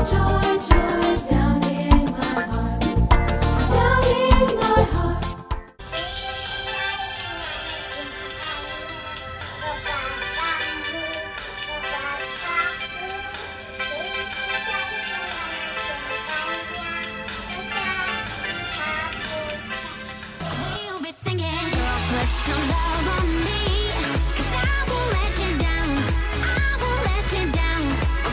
joy, joy down in my heart, down in my heart. We'll be singing, girl, put your love on me, 'cause I won't let you down, I won't let you down.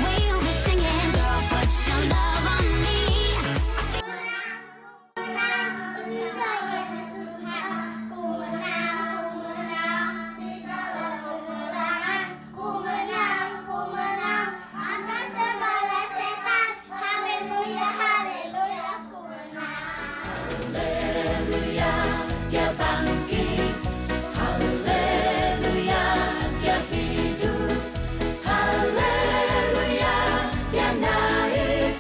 We'll be singing, girl, put your love on me. Dia bangkit, haleluya, dia hidup, haleluya, dia naik,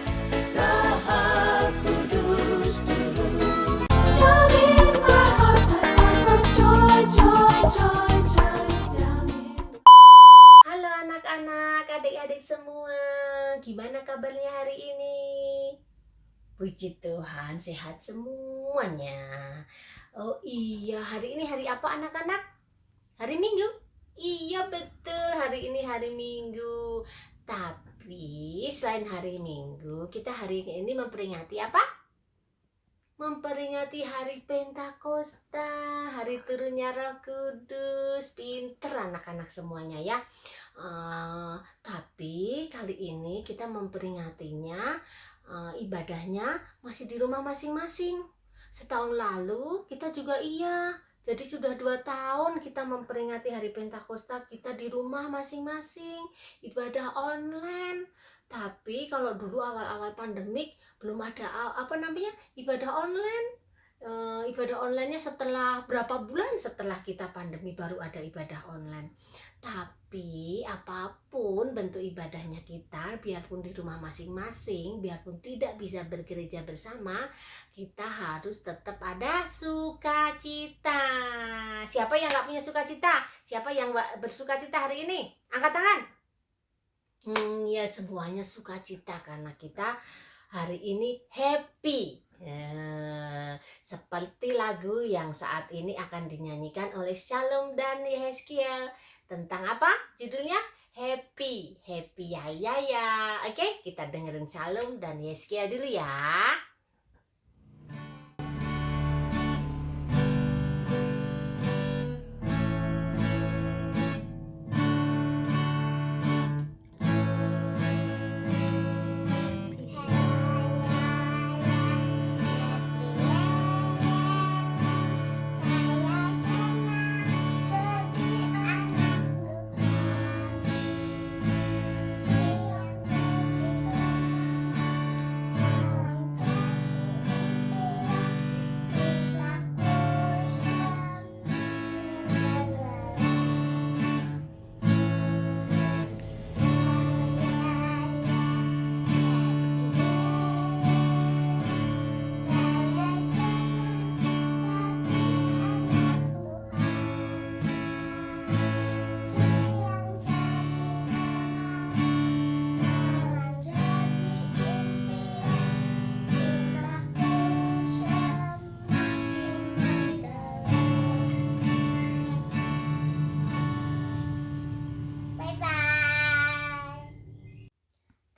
Roh Kudus turun. Down in my heart, I got joy, joy, joy, joy down in. Halo anak-anak, adik-adik semua, gimana kabarnya hari ini? Puji Tuhan, sehat semuanya. Oh iya, hari ini hari apa anak-anak? Hari Minggu? Iya betul, hari ini hari Minggu. Tapi selain hari Minggu, kita hari ini memperingati apa? Memperingati hari Pentakosta, hari turunnya Roh Kudus. Pinter anak-anak semuanya ya. Tapi kali ini kita memperingatinya, ibadahnya masih di rumah masing-masing. Setahun lalu kita juga jadi sudah 2 tahun kita memperingati hari Pentakosta kita di rumah masing-masing, ibadah online. Tapi kalau dulu awal-awal pandemik belum ada ibadah online. Ibadah onlinenya setelah berapa bulan setelah kita pandemi baru ada ibadah online. Tapi apapun bentuk ibadahnya kita, biarpun di rumah masing-masing, biarpun tidak bisa bergereja bersama, kita harus tetap ada sukacita. Siapa yang gak punya sukacita? Siapa yang bersukacita hari ini? Angkat tangan. Ya semuanya sukacita karena kita hari ini happy. Seperti lagu yang saat ini akan dinyanyikan oleh Shalom dan Yehezkiel. Tentang apa judulnya? Happy, happy ya ya ya. Oke, kita dengerin Shalom dan Yehezkiel dulu ya.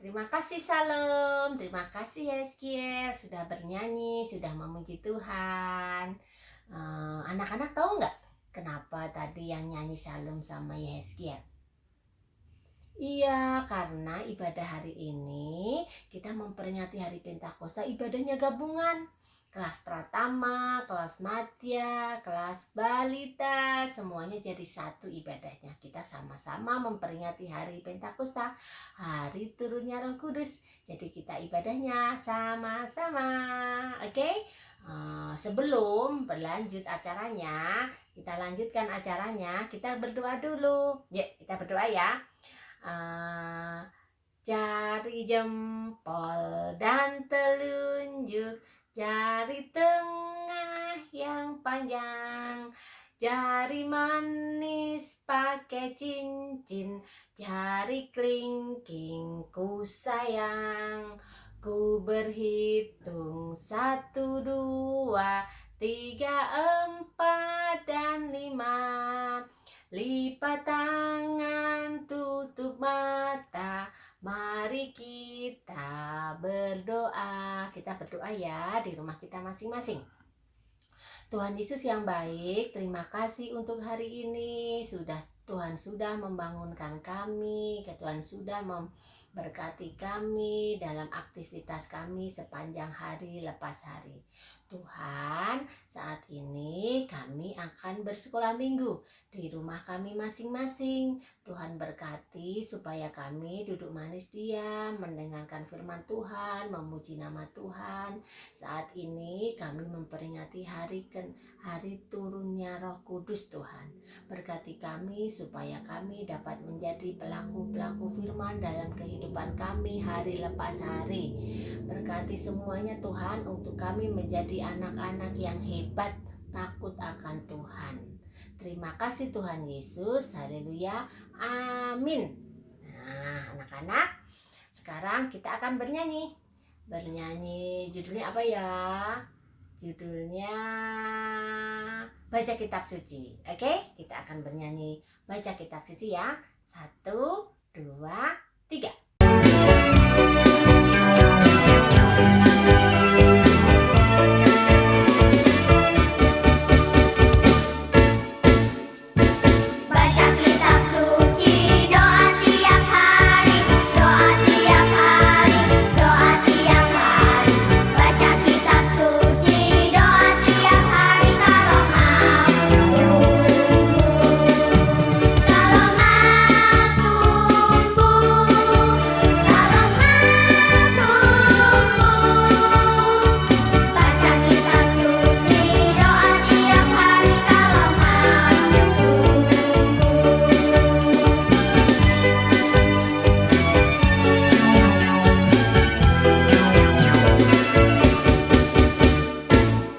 Terima kasih Shalom, terima kasih Yehezkiel sudah bernyanyi, sudah memuji Tuhan. Anak-anak tahu nggak kenapa tadi yang nyanyi Shalom sama Yehezkiel? Iya, karena ibadah hari ini kita memperingati hari Pentakosta, ibadahnya gabungan. Kelas Pratama, kelas Madya, kelas Balita, semuanya jadi satu ibadahnya. Kita sama-sama memperingati hari Pentakosta, hari turunnya Roh Kudus. Jadi kita ibadahnya sama-sama. Oke? Sebelum berlanjut acaranya, kita lanjutkan acaranya, kita berdoa dulu. Yuk, kita berdoa ya. Jari jempol dan telunjuk, jari tengah yang panjang, jari manis pakai pakai cincin, jari kelingking ku sayang. Ku berhitung 1, 2, 3, 4, dan 5. Lipat tangan, tutup mata, mari kita berdoa. Kita berdoa ya di rumah kita masing-masing. Tuhan Yesus yang baik, terima kasih untuk hari ini. Tuhan sudah membangunkan kami, Tuhan sudah memberkati kami dalam aktivitas kami sepanjang hari lepas hari. Tuhan, saat ini kami akan bersekolah minggu di rumah kami masing-masing. Tuhan berkati supaya kami duduk manis diam, mendengarkan firman Tuhan, memuji nama Tuhan. Saat ini kami memperingati hari turunnya Roh Kudus. Tuhan, berkati kami supaya kami dapat menjadi pelaku-pelaku firman dalam kehidupan kami hari lepas hari. Berkati semuanya Tuhan, untuk kami menjadi anak-anak yang hebat, takut akan Tuhan. Terima kasih Tuhan Yesus, haleluya, amin. Nah anak-anak, sekarang kita akan bernyanyi. Judulnya apa ya? Judulnya baca kitab suci. Oke, kita akan bernyanyi baca kitab suci ya. 1, 2, 3. Baca kitab suci, doa tiap hari, doa tiap hari, doa tiap hari. Baca kitab suci, doa tiap hari kalau mau tumbuh, kalau mau tumbuh, kalau mau tumbuh. Baca kitab suci, doa tiap hari kalau mau tumbuh.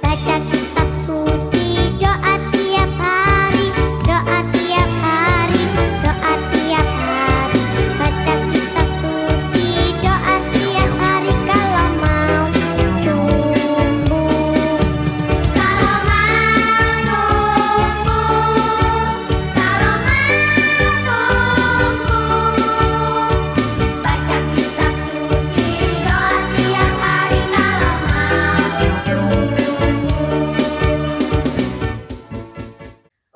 Baca kitab suci, doa tiap hari, doa tiap hari, doa tiap hari. Baca kitab suci, doa tiap hari kalau mau tumbuh, kalau mau tumbuh, kalau mau tumbuh. Baca kitab suci, doa tiap hari kalau mau tumbuh.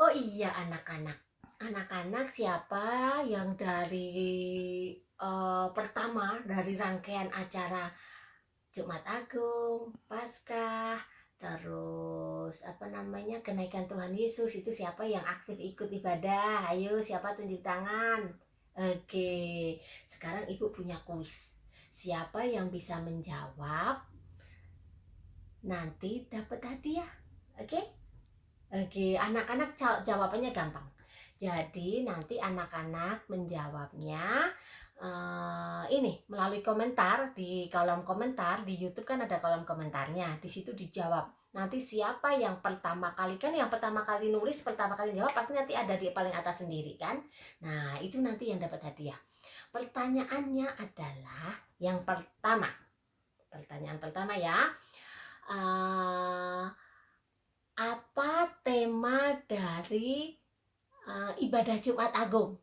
Oh iya anak-anak siapa yang dari pertama dari rangkaian acara Jumat Agung, Paskah, terus kenaikan Tuhan Yesus, itu siapa yang aktif ikut ibadah? Ayo siapa tunjuk tangan. Oke, sekarang ibu punya kuis. Siapa yang bisa menjawab nanti dapat hadiah. Oke, anak-anak jawabannya gampang. Jadi nanti anak-anak menjawabnya ini melalui komentar di kolom komentar di YouTube, kan ada kolom komentarnya. Di situ dijawab. Nanti siapa yang pertama kali, kan yang pertama kali nulis, pertama kali jawab pasti nanti ada di paling atas sendiri kan. Nah, itu nanti yang dapat hadiah. Pertanyaannya adalah yang pertama. Pertanyaan pertama ya. Apa tema dari ibadah Jumat Agung?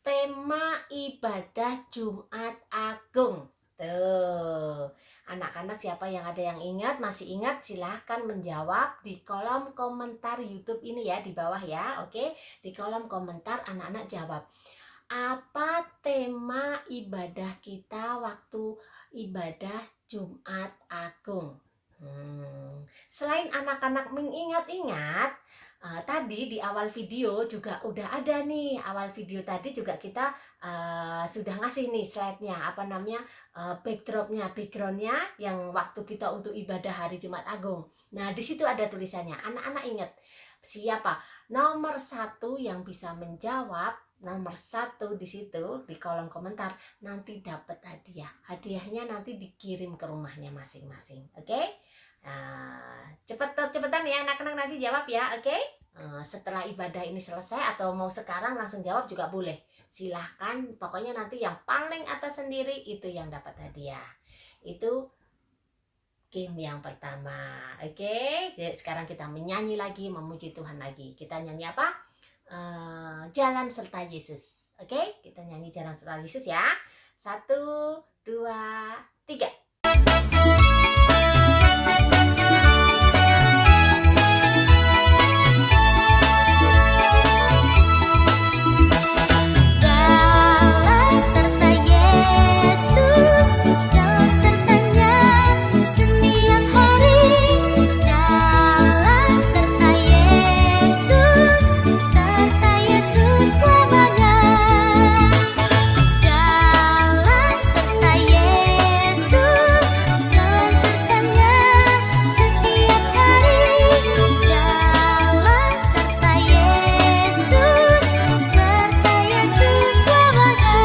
Tema ibadah Jumat Agung. Tuh, anak-anak siapa yang ada yang ingat, masih ingat, silahkan menjawab di kolom komentar YouTube ini ya, di bawah ya. Oke, di kolom komentar anak-anak jawab. Apa tema ibadah kita waktu ibadah Jumat Agung? Selain anak-anak mengingat-ingat, tadi di awal video juga udah ada nih. Awal video tadi juga kita sudah ngasih nih slide-nya, backgroundnya yang waktu kita untuk ibadah hari Jumat Agung. Nah, di situ ada tulisannya. Anak-anak ingat siapa nomor 1 yang bisa menjawab? Nomor 1 di situ di kolom komentar nanti dapat hadiah. Hadiahnya nanti dikirim ke rumahnya masing-masing. Oke? Nah, cepetan ya anak-anak nanti jawab ya. Oke? setelah ibadah ini selesai atau mau sekarang langsung jawab juga boleh. Silahkan, pokoknya nanti yang paling atas sendiri itu yang dapat hadiah. Itu game yang pertama. Oke, sekarang kita menyanyi lagi, memuji Tuhan lagi. Kita nyanyi apa? Jalan serta Yesus. Oke, kita nyanyi Jalan serta Yesus ya. 1, 2, 3. Jalan serta Yesus, jalan sertanya setiap hari. Jalan serta Yesus selamanya. Jalan serta Yesus, jalan sertanya setiap hari. Jalan serta Yesus selamanya.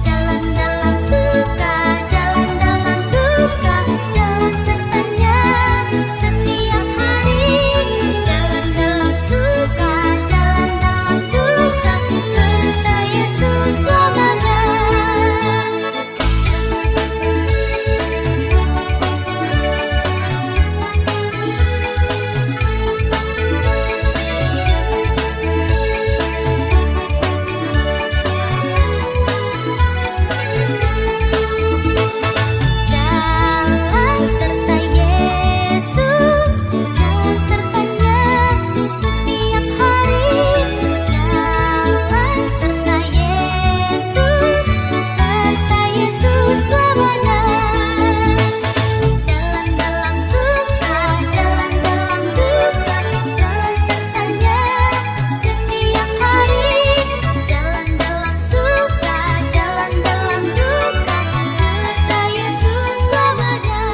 Jalan dalam suka, jalan dalam duka, jalan sertanya setiap hari. Jalan dalam suka, jalan dalam duka, serta Yesus selamanya. Jalan serta Yesus, jalan sertanya setiap hari. Jalan serta Yesus selamanya. Jalan dalam suka, jalan dalam duka, jalan sertanya setiap hari. Jalan dalam suka, jalan dalam duka, serta Yesus selamanya.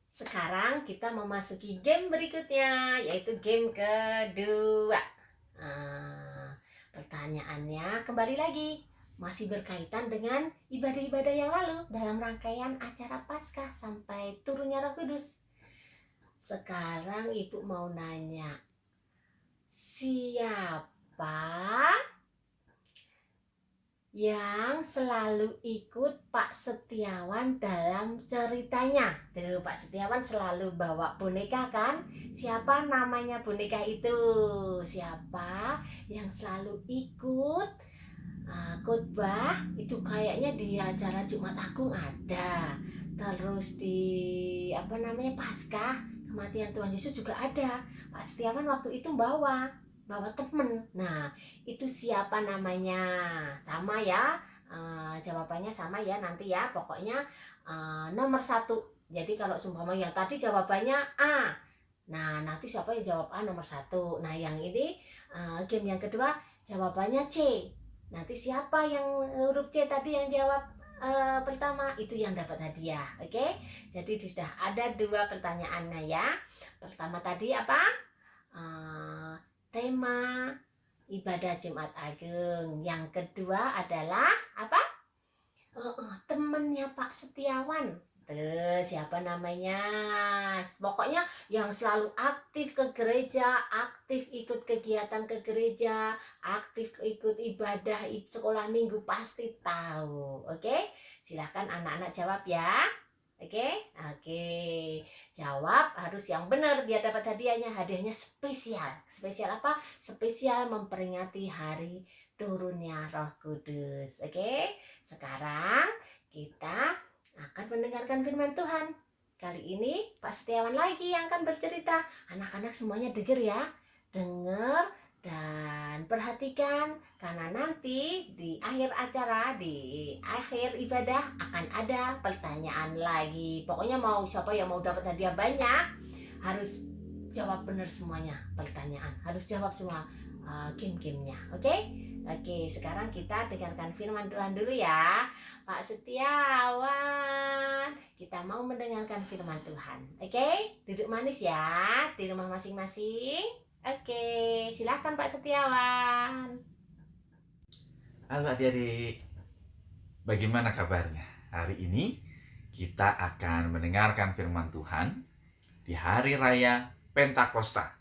Sekarang kita memasuki game berikutnya, yaitu game kedua. Pertanyaannya kembali lagi masih berkaitan dengan ibadah-ibadah yang lalu dalam rangkaian acara Paskah sampai turunnya Roh Kudus. Sekarang Ibu mau nanya, siapa yang selalu ikut Pak Setiawan dalam ceritanya? Tuh, Pak Setiawan selalu bawa boneka kan? Siapa namanya boneka itu? Siapa yang selalu ikut khotbah? Itu kayaknya di acara Jumat Agung ada. Terus di Paskah kematian Tuhan Yesus juga ada. Pak Setiawan waktu itu bawa temen. Nah, itu siapa namanya? Sama ya, jawabannya sama ya nanti ya. Pokoknya nomor 1. Jadi kalau seumpama yang tadi jawabannya A, nah nanti siapa yang jawab A nomor 1. Nah yang ini game yang kedua jawabannya C. Nanti siapa yang huruf C tadi yang jawab pertama, itu yang dapat hadiah. Oke, jadi sudah ada 2 pertanyaannya ya. Pertama tadi apa? Tema ibadah Jumat Agung. Yang kedua adalah apa? Temennya Pak Setiawan. Tuh, siapa namanya? Pokoknya yang selalu aktif ke gereja, aktif ikut kegiatan ke gereja, aktif ikut ibadah sekolah minggu, pasti tahu. Oke? Silahkan anak-anak jawab ya. Oke, jawab harus yang benar biar dapat hadiahnya. Hadiahnya spesial. Spesial apa? Spesial memperingati hari turunnya Roh Kudus. Oke, sekarang kita akan mendengarkan firman Tuhan. Kali ini Pak Setiawan lagi yang akan bercerita. Anak-anak semuanya dengar ya. Dengar dan perhatikan, karena nanti di akhir acara, di akhir ibadah akan ada pertanyaan lagi. Pokoknya siapa yang mau dapat hadiah banyak harus jawab benar semuanya pertanyaan. Harus jawab semua game-gamenya. Oke, sekarang kita dengarkan firman Tuhan dulu ya. Pak Setiawan, kita mau mendengarkan firman Tuhan. Oke, duduk manis ya di rumah masing-masing. Oke, silakan Pak Setiawan. Halo adik-adik, bagaimana kabarnya? Hari ini kita akan mendengarkan firman Tuhan di Hari Raya Pentakosta.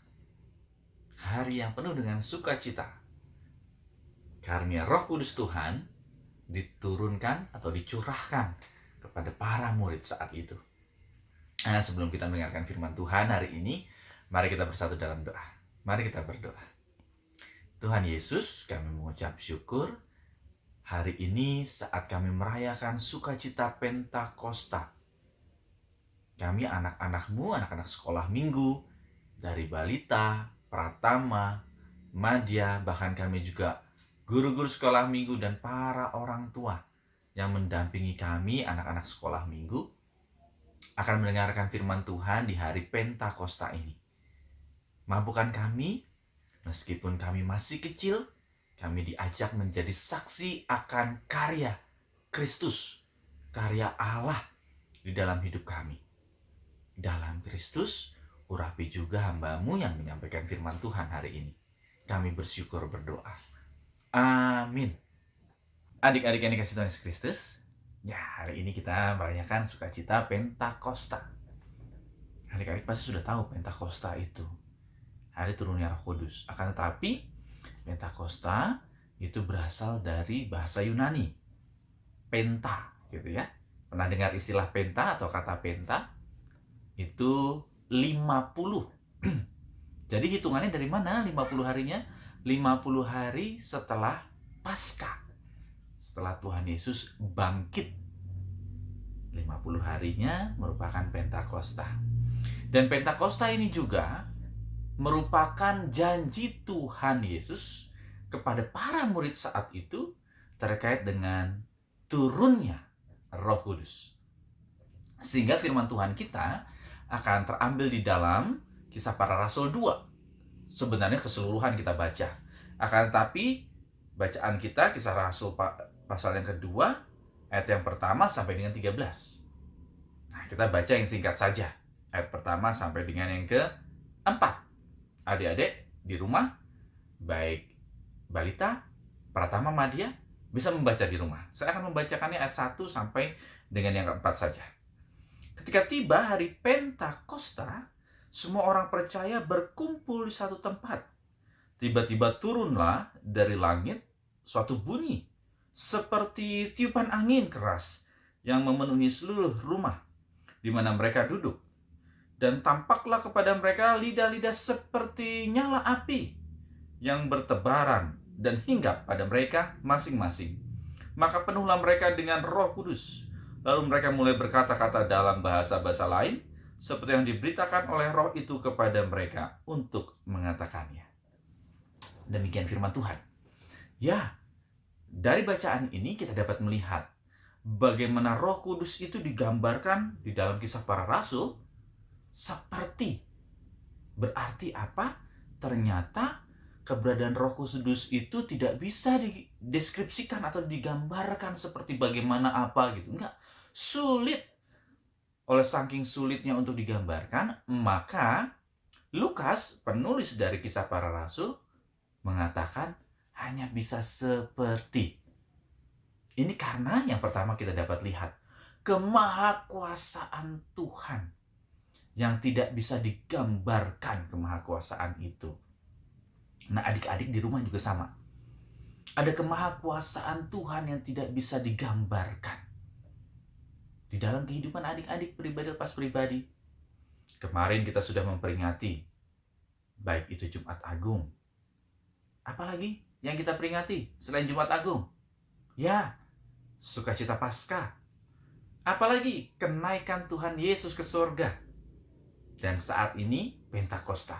hari yang penuh dengan sukacita. Karunia Roh Kudus Tuhan diturunkan atau dicurahkan kepada para murid saat itu. Nah, sebelum kita mendengarkan firman Tuhan hari ini, mari kita bersatu dalam doa. Mari kita berdoa. Tuhan Yesus, kami mengucap syukur hari ini saat kami merayakan sukacita Pentakosta. Kami anak-anak-Mu, anak-anak sekolah minggu, dari balita, pratama, madya, bahkan kami juga guru-guru sekolah minggu dan para orang tua yang mendampingi kami, anak-anak sekolah minggu, akan mendengarkan firman Tuhan di hari Pentakosta ini. Mampukan kami, meskipun kami masih kecil, kami diajak menjadi saksi akan karya Kristus, karya Allah di dalam hidup kami. Dalam Kristus, urapi juga hamba-Mu yang menyampaikan firman Tuhan hari ini. Kami bersyukur berdoa. Amin. Adik-adik yang dikasihi Tuhan Yesus Kristus, ya hari ini kita merayakan sukacita Pentakosta. Adik-adik pasti sudah tahu Pentakosta itu hari turunnya Roh Kudus. Akan tetapi Pentakosta itu berasal dari bahasa Yunani, penta, gitu ya. Pernah dengar istilah penta atau kata penta? Itu 50. Jadi hitungannya dari mana 50 harinya? 50 hari setelah Paskah. Setelah Tuhan Yesus bangkit. 50 harinya merupakan Pentakosta. Dan Pentakosta ini juga merupakan janji Tuhan Yesus kepada para murid saat itu terkait dengan turunnya Roh Kudus. Sehingga firman Tuhan kita akan terambil di dalam Kisah Para Rasul 2. Sebenarnya keseluruhan kita baca. Akan tetapi bacaan kita Kisah Rasul pasal yang kedua, ayat yang pertama sampai dengan 13. Nah, kita baca yang singkat saja. Ayat pertama sampai dengan yang keempat. Adik-adik di rumah, baik balita, pratama, madya, bisa membaca di rumah. Saya akan membacakannya ayat 1 sampai dengan yang keempat saja. Ketika tiba hari Pentakosta, semua orang percaya berkumpul di satu tempat. Tiba-tiba turunlah dari langit suatu bunyi, seperti tiupan angin keras yang memenuhi seluruh rumah di mana mereka duduk. Dan tampaklah kepada mereka lidah-lidah seperti nyala api yang bertebaran dan hinggap pada mereka masing-masing. Maka penuhlah mereka dengan Roh Kudus. Lalu mereka mulai berkata-kata dalam bahasa-bahasa lain, seperti yang diberitakan oleh Roh itu kepada mereka untuk mengatakannya. Demikian firman Tuhan. Ya, dari bacaan ini kita dapat melihat bagaimana Roh Kudus itu digambarkan di dalam Kisah Para Rasul seperti. Berarti apa? Ternyata keberadaan Roh Kudus itu tidak bisa dideskripsikan atau digambarkan seperti bagaimana apa gitu. Enggak. Sulit. Oleh saking sulitnya untuk digambarkan, maka Lukas, penulis dari Kisah Para Rasul, mengatakan hanya bisa seperti. Ini karena yang pertama kita dapat lihat kemahakuasaan Tuhan yang tidak bisa digambarkan, kemahakuasaan itu. Nah, adik-adik di rumah juga sama. Ada kemahakuasaan Tuhan yang tidak bisa digambarkan di dalam kehidupan adik-adik pribadi lepas pribadi. Kemarin kita sudah memperingati, baik itu Jumat Agung. Apalagi yang kita peringati selain Jumat Agung? Ya, sukacita Paskah. Apalagi kenaikan Tuhan Yesus ke surga. Dan saat ini Pentakosta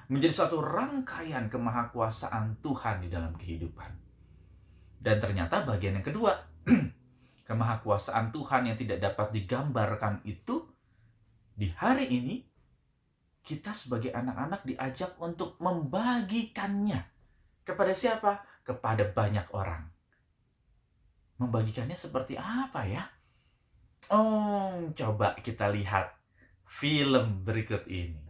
menjadi suatu rangkaian kemahakuasaan Tuhan di dalam kehidupan. Dan ternyata bagian yang kedua, kemahakuasaan Tuhan yang tidak dapat digambarkan itu, di hari ini kita sebagai anak-anak diajak untuk membagikannya. Kepada siapa? Kepada banyak orang. Membagikannya seperti apa ya? Oh, coba kita lihat film berikut ini.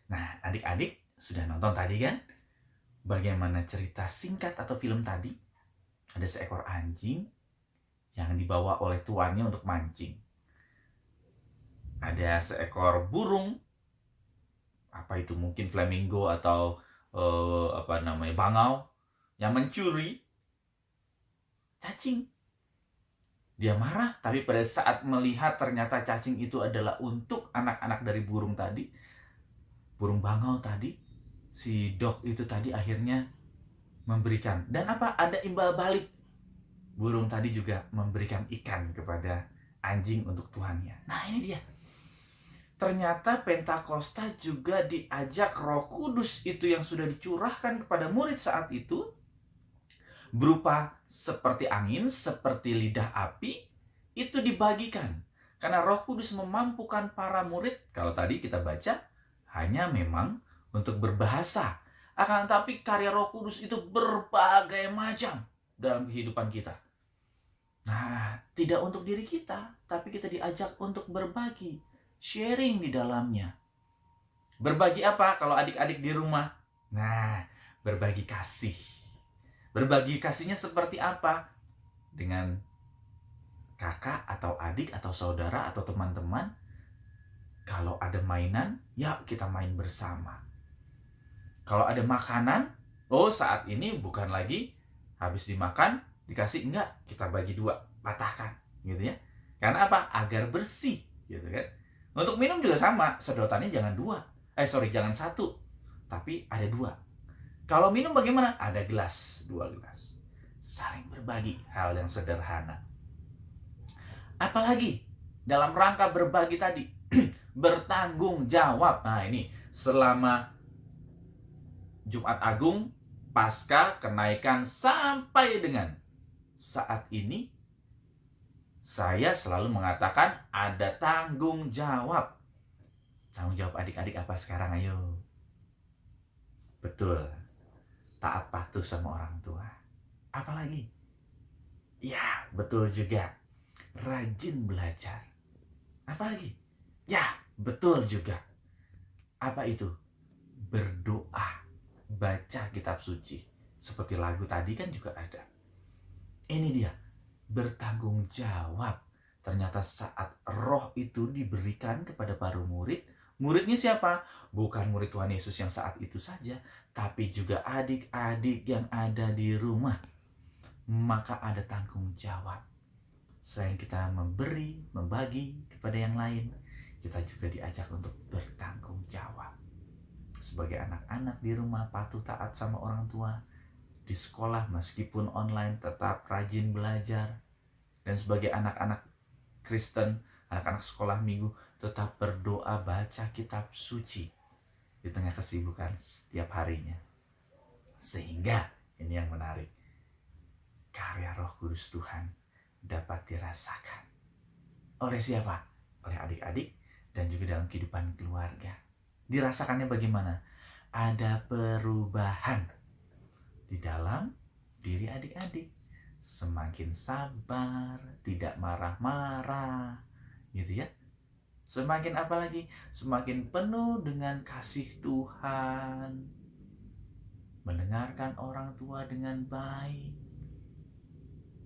Nah, adik-adik sudah nonton tadi kan? Bagaimana cerita singkat atau film tadi? Ada seekor anjing yang dibawa oleh tuannya untuk mancing. Ada seekor burung, apa itu mungkin flamingo atau bangau, yang mencuri cacing. Dia marah, tapi pada saat melihat ternyata cacing itu adalah untuk anak-anak dari burung tadi, burung bangau tadi, si dog itu tadi akhirnya memberikan. Dan apa? Ada imbal balik. Burung tadi juga memberikan ikan kepada anjing untuk tuannya. Nah, ini dia. Ternyata Pentakosta juga diajak Roh Kudus itu yang sudah dicurahkan kepada murid saat itu, berupa seperti angin, seperti lidah api, itu dibagikan. Karena Roh Kudus memampukan para murid, kalau tadi kita baca, hanya memang untuk berbahasa. Akan tetapi karya Roh Kudus itu berbagai macam dalam kehidupan kita. Nah, tidak untuk diri kita, tapi kita diajak untuk berbagi, sharing di dalamnya. Berbagi apa kalau adik-adik di rumah? Nah, berbagi kasih. Berbagi kasihnya seperti apa? Dengan kakak atau adik atau saudara atau teman-teman. Kalau ada mainan, ya kita main bersama. Kalau ada makanan, saat ini bukan lagi habis dimakan, dikasih, enggak, kita bagi dua, patahkan, gitu ya. Karena apa? Agar bersih, gitu kan. Untuk minum juga sama, sedotannya jangan jangan satu, tapi ada dua. Kalau minum bagaimana? Ada gelas, 2 gelas. Saling berbagi, hal yang sederhana. Apalagi dalam rangka berbagi tadi, bertanggung jawab. Nah ini, selama Jumat Agung, Pasca, kenaikan, sampai dengan saat ini, saya selalu mengatakan ada tanggung jawab. Tanggung jawab adik-adik apa sekarang? Ayo. Betul. Taat patuh sama orang tua. Apalagi? Ya, betul juga. Rajin belajar. Apalagi? Ya, betul juga. Apa itu? Berdoa. Baca kitab suci. Seperti lagu tadi kan juga ada. Ini dia. Bertanggung jawab. Ternyata saat roh itu diberikan kepada para murid, muridnya siapa? Bukan murid Tuhan Yesus yang saat itu saja, tapi juga adik-adik yang ada di rumah. Maka ada tanggung jawab. Selain kita memberi, membagi kepada yang lain, kita juga diajak untuk bertanggung jawab. Sebagai anak-anak di rumah, patuh taat sama orang tua. Di sekolah, meskipun online, tetap rajin belajar. Dan sebagai anak-anak Kristen, anak-anak sekolah minggu, tetap berdoa, baca kitab suci di tengah kesibukan setiap harinya. Sehingga, ini yang menarik, karya Roh Kudus Tuhan dapat dirasakan. Oleh siapa? Oleh adik-adik dan juga dalam kehidupan keluarga. Dirasakannya bagaimana? Ada perubahan di dalam diri adik-adik. Semakin sabar, tidak marah-marah, gitu ya. Semakin apa lagi? Semakin penuh dengan kasih Tuhan. Mendengarkan orang tua dengan baik.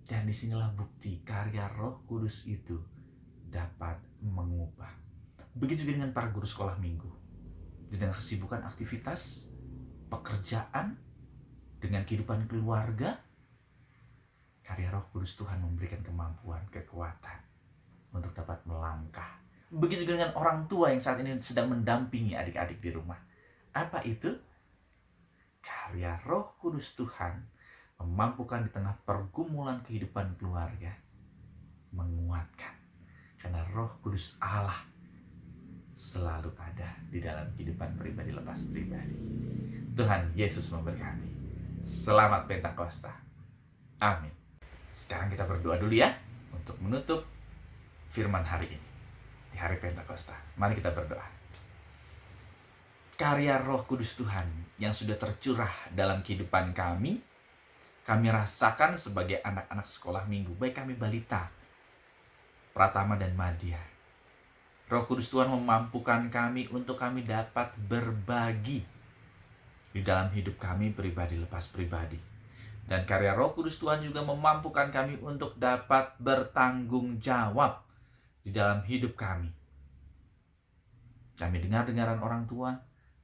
Dan disinilah bukti karya Roh Kudus itu dapat mengubah. Begitu juga dengan para guru sekolah minggu. Dengan kesibukan aktivitas, pekerjaan, dengan kehidupan keluarga, karya Roh Kudus Tuhan memberikan kemampuan, kekuatan untuk dapat melangkah. Begitu juga dengan orang tua yang saat ini sedang mendampingi adik-adik di rumah. Apa itu? Karya Roh Kudus Tuhan memampukan di tengah pergumulan kehidupan keluarga, menguatkan. Karena Roh Kudus Allah selalu ada di dalam kehidupan pribadi lepas pribadi. Tuhan Yesus memberkati. Selamat Pentakosta. Amin. Sekarang kita berdoa dulu ya untuk menutup firman hari ini di hari Pentakosta. Mari kita berdoa. Karya Roh Kudus Tuhan yang sudah tercurah dalam kehidupan kami rasakan sebagai anak-anak sekolah minggu, baik kami balita, pratama dan madya. Roh Kudus Tuhan memampukan kami untuk kami dapat berbagi di dalam hidup kami pribadi lepas pribadi. Dan karya Roh Kudus Tuhan juga memampukan kami untuk dapat bertanggung jawab di dalam hidup kami. Kami dengar-dengaran orang tua,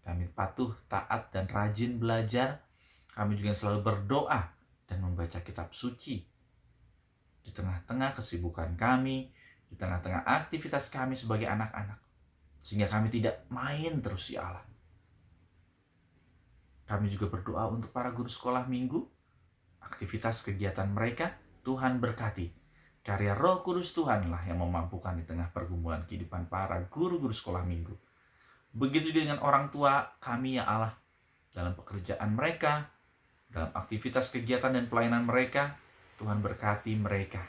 kami patuh, taat, dan rajin belajar. Kami juga selalu berdoa dan membaca kitab suci di tengah-tengah kesibukan kami, di tengah-tengah aktivitas kami sebagai anak-anak, sehingga kami tidak main terus ya Allah. Kami juga berdoa untuk para guru sekolah minggu, aktivitas kegiatan mereka, Tuhan berkati. Karya Roh Kudus Tuhanlah yang memampukan di tengah pergumulan kehidupan para guru-guru sekolah minggu. Begitu juga dengan orang tua kami ya Allah, dalam pekerjaan mereka, dalam aktivitas kegiatan dan pelayanan mereka, Tuhan berkati mereka.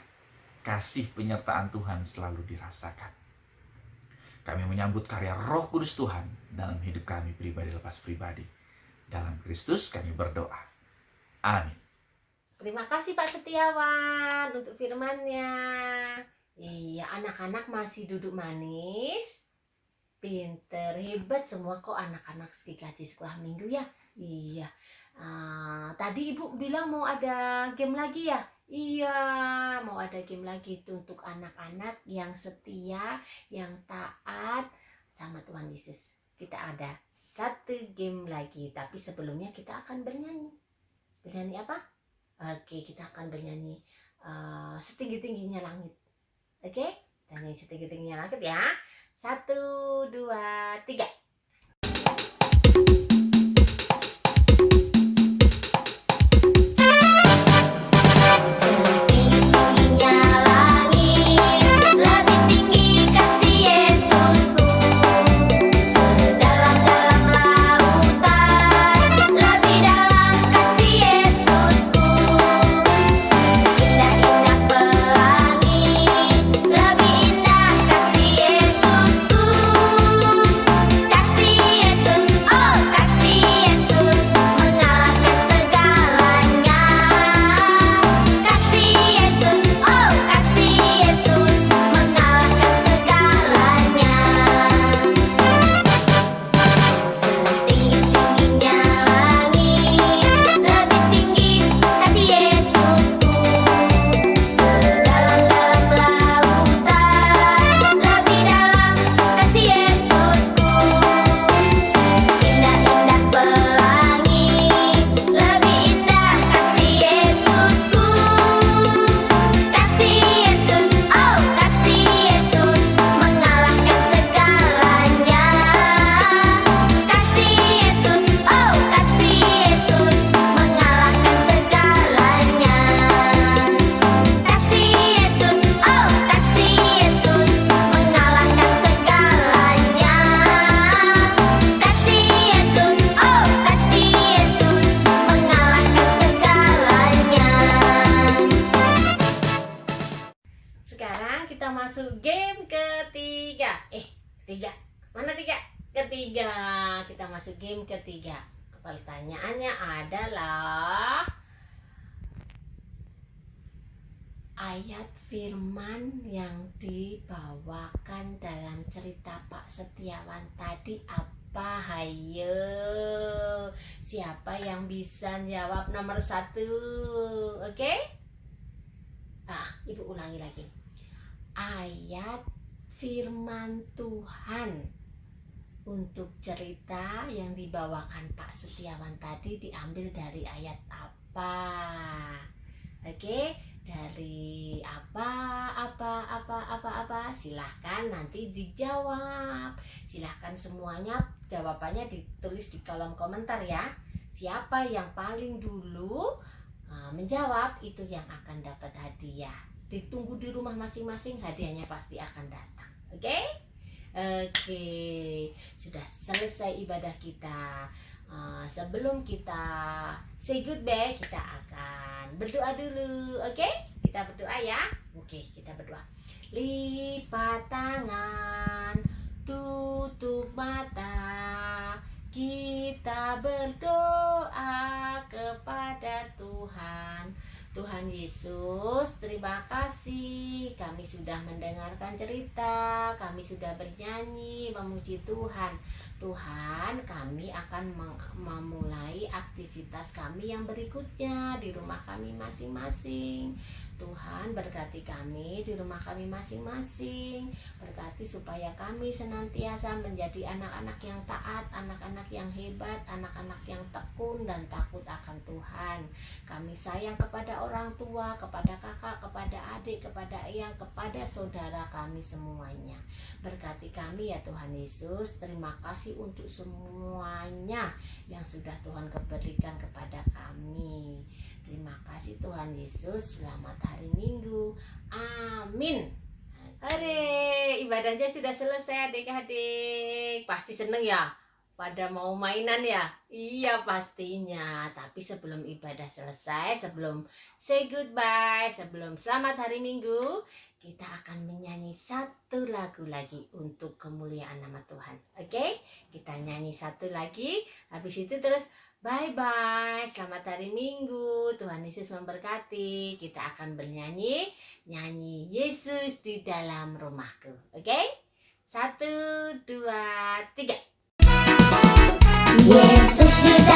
Kasih penyertaan Tuhan selalu dirasakan. Kami menyambut karya Roh Kudus Tuhan dalam hidup kami pribadi lepas pribadi. Dalam Kristus kami berdoa. Amin. Terima kasih Pak Setiawan untuk firman-Nya. Iya, anak-anak masih duduk manis. Pinter, hebat semua kok anak-anak GKJ sekolah minggu ya. Iya. Tadi ibu bilang mau ada game lagi ya. Iya, mau ada game lagi itu untuk anak-anak yang setia, yang taat sama Tuhan Yesus. Kita ada satu game lagi, tapi sebelumnya kita akan bernyanyi. Bernyanyi apa? Oke, kita akan bernyanyi setinggi-tingginya langit. Oke, bernyanyi setinggi-tingginya langit ya. 1, 2, 3. Setinggi-tingginya langit, lebih tinggi kasih Yesusku. Sedalam-dalam lautan, lebih dalam kasih Yesusku. Indah-indah pelangi, lebih indah kasih Yesusku. Kasih Yesus, oh kasih Yesus, mengalahkan segalanya. Kasih Yesus, oh kasih Yesus, mengalahkan segalanya. Setinggi-tingginya langit, lebih tinggi kasih Yesusku. Sedalam-dalam lautan, lebih dalam kasih Yesusku. Indah-indah pelangi, lebih indah kasih Yesusku. Kasih Yesus, oh kasih Yesus, mengalahkan segalanya. Kasih Yesus, oh kasih Yesus, mengalahkan segalanya. Kasih Yesus, oh kasih Yesus, mengalahkan segalanya. Kasih Yesus, oh kasih Yesus, mengalahkan segalanya. Sekarang kita masuk game ketiga. Ketiga. Mana tiga? Ketiga. Kita masuk game ketiga. Pertanyaannya adalah ayat firman yang dibawakan dalam cerita Pak Setiawan tadi apa? Hayo, siapa yang bisa jawab nomor 1? Oke? Ibu ulangi lagi. Ayat firman Tuhan untuk cerita yang dibawakan Pak Setiawan tadi diambil dari ayat apa? Oke, dari apa? Silahkan nanti dijawab. Silahkan semuanya jawabannya ditulis di kolom komentar ya. Siapa yang paling dulu menjawab itu yang akan dapat hadiah. Ditunggu di rumah masing-masing, hadiahnya pasti akan datang. Oke? Oke, sudah selesai ibadah kita. Sebelum kita say goodbye, kita akan berdoa dulu. Oke? Kita berdoa ya. Oke, kita berdoa. Lipat tangan, tutup mata, kita berdoa kepada Tuhan. Tuhan Yesus, terima kasih kami sudah mendengarkan cerita, kami sudah bernyanyi memuji Tuhan. Tuhan, kami akan memulai aktivitas kami yang berikutnya di rumah kami masing-masing. Tuhan, berkati kami di rumah kami masing-masing. Berkati supaya kami senantiasa menjadi anak-anak yang taat, anak-anak yang hebat, anak-anak yang tekun dan takut akan Tuhan. Kami sayang kepada orang tua, kepada kakak, kepada adik, kepada eyang, kepada saudara kami semuanya. Berkati kami ya Tuhan Yesus. Terima kasih untuk semuanya yang sudah Tuhan berikan kepada kami. Terima kasih Tuhan Yesus. Selamat hari Minggu. Amin. Hore, ibadahnya sudah selesai adik-adik. Pasti seneng ya? Pada mau mainan ya? Iya pastinya. Tapi sebelum ibadah selesai, sebelum say goodbye, sebelum selamat hari Minggu, kita akan menyanyi satu lagu lagi untuk kemuliaan nama Tuhan. Oke? Kita nyanyi satu lagi. Habis itu terus bye-bye, selamat hari Minggu, Tuhan Yesus memberkati. Kita akan bernyanyi, nyanyi Yesus di dalam rumahku. Oke? 1, 2, 3. Yesus di